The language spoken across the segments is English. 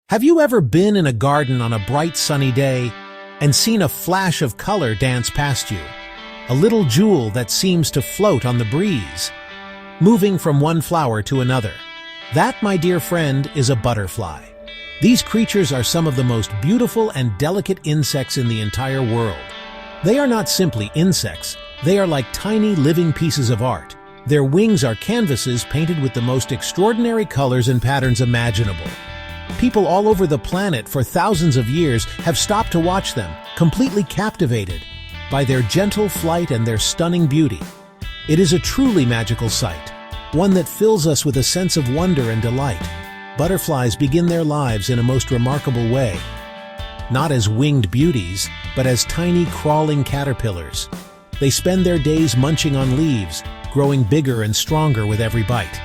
Have you ever been in a garden on a bright sunny day and seen a flash of color dance past you? A little jewel that seems to float on the breeze, moving from one flower to another. That, my dear friend, is a butterfly. These creatures are some of the most beautiful and delicate insects in the entire world. They are not simply insects, they are like tiny living pieces of art. Their wings are canvases painted with the most extraordinary colors and patterns imaginable. People all over the planet for thousands of years have stopped to watch them, completely captivated by their gentle flight and their stunning beauty. It is a truly magical sight, one that fills us with a sense of wonder and delight. Butterflies begin their lives in a most remarkable way, not as winged beauties, but as tiny crawling caterpillars. They spend their days munching on leaves, growing bigger and stronger with every bite.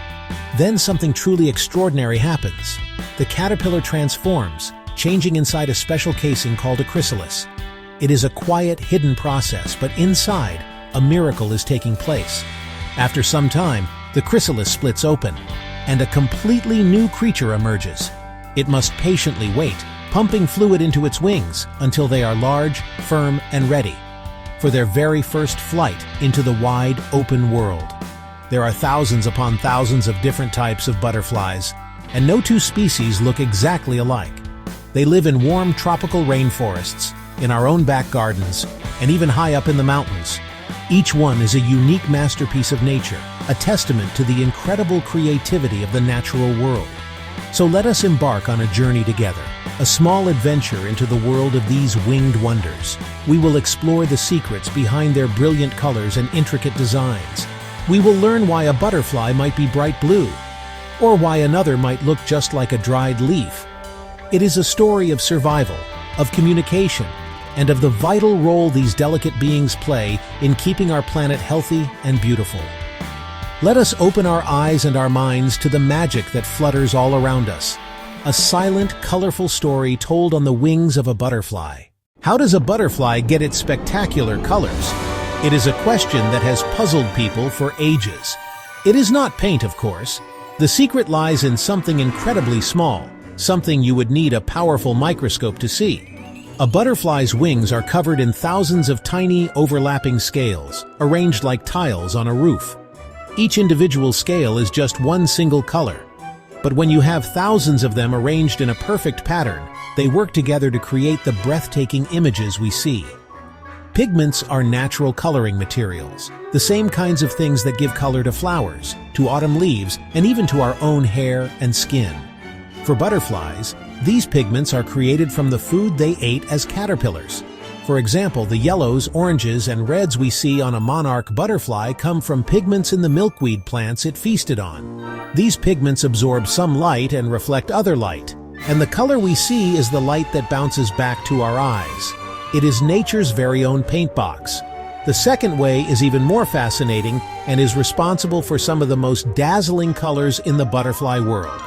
Then something truly extraordinary happens. The caterpillar transforms, changing inside a special casing called a chrysalis. It is a quiet, hidden process, but inside, a miracle is taking place. After some time, the chrysalis splits open, and a completely new creature emerges. It must patiently wait, pumping fluid into its wings until they are large, firm, and ready for their very first flight into the wide, open world. There are thousands upon thousands of different types of butterflies, and no two species look exactly alike. They live in warm tropical rainforests, in our own back gardens, and even high up in the mountains. Each one is a unique masterpiece of nature, a testament to the incredible creativity of the natural world. So let us embark on a journey together, a small adventure into the world of these winged wonders. We will explore the secrets behind their brilliant colors and intricate designs. We will learn why a butterfly might be bright blue, or why another might look just like a dried leaf. It is a story of survival, of communication, and of the vital role these delicate beings play in keeping our planet healthy and beautiful. Let us open our eyes and our minds to the magic that flutters all around us. A silent, colorful story told on the wings of a butterfly. How does a butterfly get its spectacular colors? It is a question that has puzzled people for ages. It is not paint, of course. The secret lies in something incredibly small, something you would need a powerful microscope to see. A butterfly's wings are covered in thousands of tiny, overlapping scales, arranged like tiles on a roof. Each individual scale is just one single color. But when you have thousands of them arranged in a perfect pattern, they work together to create the breathtaking images we see. Pigments are natural coloring materials, the same kinds of things that give color to flowers, to autumn leaves, and even to our own hair and skin. For butterflies, these pigments are created from the food they ate as caterpillars. For example, the yellows, oranges, and reds we see on a monarch butterfly come from pigments in the milkweed plants it feasted on. These pigments absorb some light and reflect other light, and the color we see is the light that bounces back to our eyes. It is nature's very own paint box. The second way is even more fascinating and is responsible for some of the most dazzling colors in the butterfly world.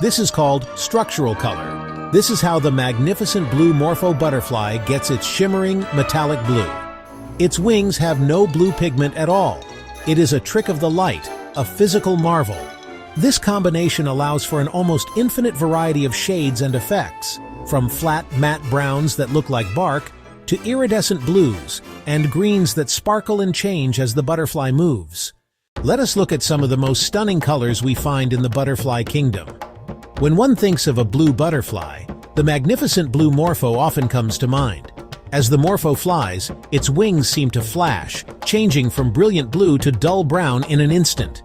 This is called structural color. This is how the magnificent blue morpho butterfly gets its shimmering, metallic blue. Its wings have no blue pigment at all. It is a trick of the light, a physical marvel. This combination allows for an almost infinite variety of shades and effects, from flat, matte browns that look like bark, to iridescent blues and greens that sparkle and change as the butterfly moves. Let us look at some of the most stunning colors we find in the butterfly kingdom. When one thinks of a blue butterfly, the magnificent blue morpho often comes to mind. As the morpho flies, its wings seem to flash, changing from brilliant blue to dull brown in an instant.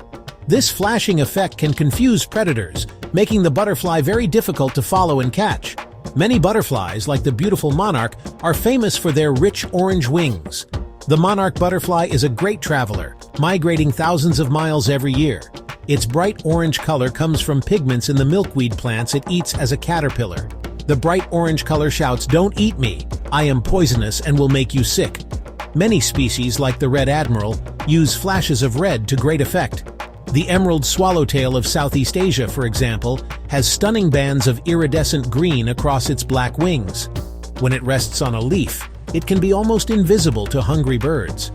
This flashing effect can confuse predators, making the butterfly very difficult to follow and catch. Many butterflies, like the beautiful monarch, are famous for their rich orange wings. The monarch butterfly is a great traveler, migrating thousands of miles every year. Its bright orange color comes from pigments in the milkweed plants it eats as a caterpillar. The bright orange color shouts, "Don't eat me! I am poisonous and will make you sick." Many species, like the red admiral, use flashes of red to great effect. The emerald swallowtail of Southeast Asia, for example, has stunning bands of iridescent green across its black wings. When it rests on a leaf, it can be almost invisible to hungry birds.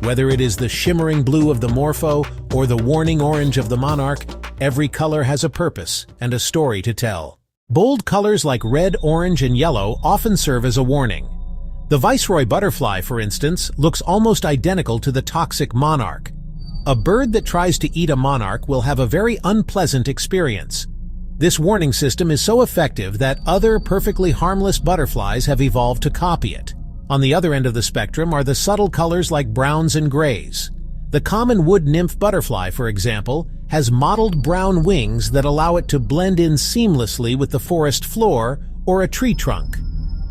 Whether it is the shimmering blue of the morpho or the warning orange of the monarch, every color has a purpose and a story to tell. Bold colors like red, orange, and yellow often serve as a warning. The viceroy butterfly, for instance, looks almost identical to the toxic monarch. A bird that tries to eat a monarch will have a very unpleasant experience. This warning system is so effective that other perfectly harmless butterflies have evolved to copy it. On the other end of the spectrum are the subtle colors like browns and grays. The common wood nymph butterfly, for example, has mottled brown wings that allow it to blend in seamlessly with the forest floor or a tree trunk.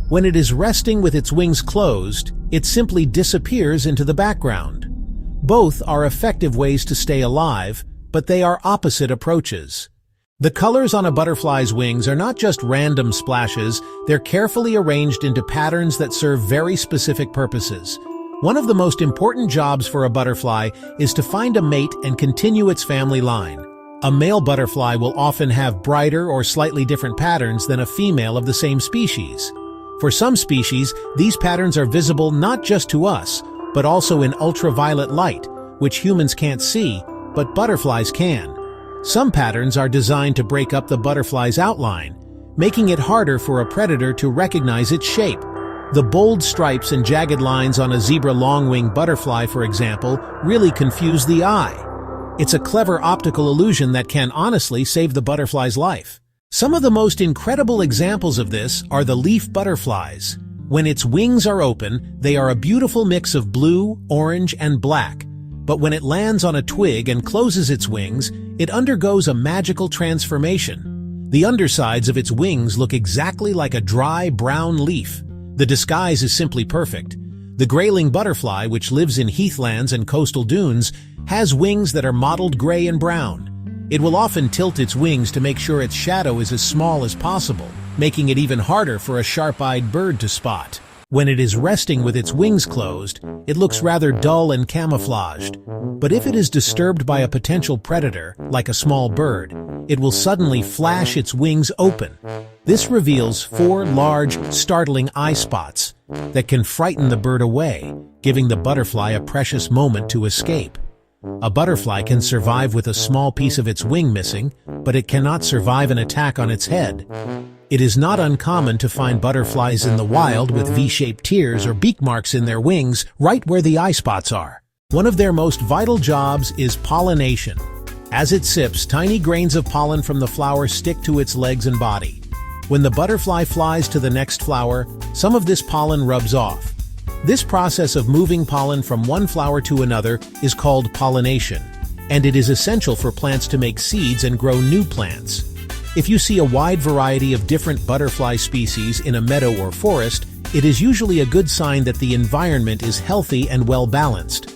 When it is resting with its wings closed, it simply disappears into the background. Both are effective ways to stay alive, but they are opposite approaches. The colors on a butterfly's wings are not just random splashes, they're carefully arranged into patterns that serve very specific purposes. One of the most important jobs for a butterfly is to find a mate and continue its family line. A male butterfly will often have brighter or slightly different patterns than a female of the same species. For some species, these patterns are visible not just to us, but also in ultraviolet light, which humans can't see, but butterflies can. Some patterns are designed to break up the butterfly's outline, making it harder for a predator to recognize its shape. The bold stripes and jagged lines on a zebra longwing butterfly, for example, really confuse the eye. It's a clever optical illusion that can honestly save the butterfly's life. Some of the most incredible examples of this are the leaf butterflies. When its wings are open, they are a beautiful mix of blue, orange, and black. But when it lands on a twig and closes its wings, it undergoes a magical transformation. The undersides of its wings look exactly like a dry, brown leaf. The disguise is simply perfect. The grayling butterfly, which lives in heathlands and coastal dunes, has wings that are mottled gray and brown. It will often tilt its wings to make sure its shadow is as small as possible, making it even harder for a sharp-eyed bird to spot. When it is resting with its wings closed, it looks rather dull and camouflaged. But if it is disturbed by a potential predator, like a small bird, it will suddenly flash its wings open. This reveals 4 large, startling eye spots that can frighten the bird away, giving the butterfly a precious moment to escape. A butterfly can survive with a small piece of its wing missing, but it cannot survive an attack on its head. It is not uncommon to find butterflies in the wild with V-shaped tears or beak marks in their wings right where the eye spots are. One of their most vital jobs is pollination. As it sips, tiny grains of pollen from the flower stick to its legs and body. When the butterfly flies to the next flower, some of this pollen rubs off. This process of moving pollen from one flower to another is called pollination, and it is essential for plants to make seeds and grow new plants. If you see a wide variety of different butterfly species in a meadow or forest, it is usually a good sign that the environment is healthy and well-balanced.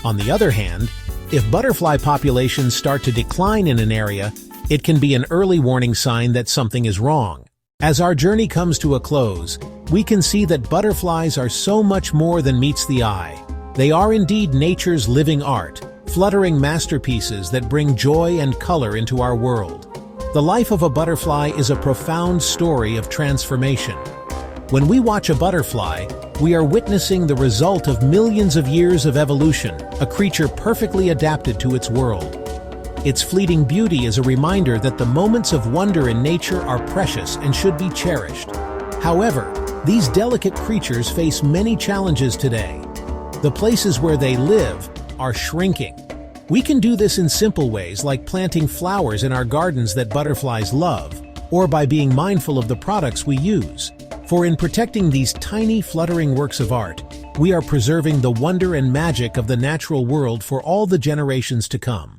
On the other hand, if butterfly populations start to decline in an area, it can be an early warning sign that something is wrong. As our journey comes to a close, we can see that butterflies are so much more than meets the eye. They are indeed nature's living art, fluttering masterpieces that bring joy and color into our world. The life of a butterfly is a profound story of transformation. When we watch a butterfly, we are witnessing the result of millions of years of evolution, a creature perfectly adapted to its world. Its fleeting beauty is a reminder that the moments of wonder in nature are precious and should be cherished. However, these delicate creatures face many challenges today. The places where they live are shrinking. We can do this in simple ways like planting flowers in our gardens that butterflies love, or by being mindful of the products we use. For in protecting these tiny fluttering works of art, we are preserving the wonder and magic of the natural world for all the generations to come.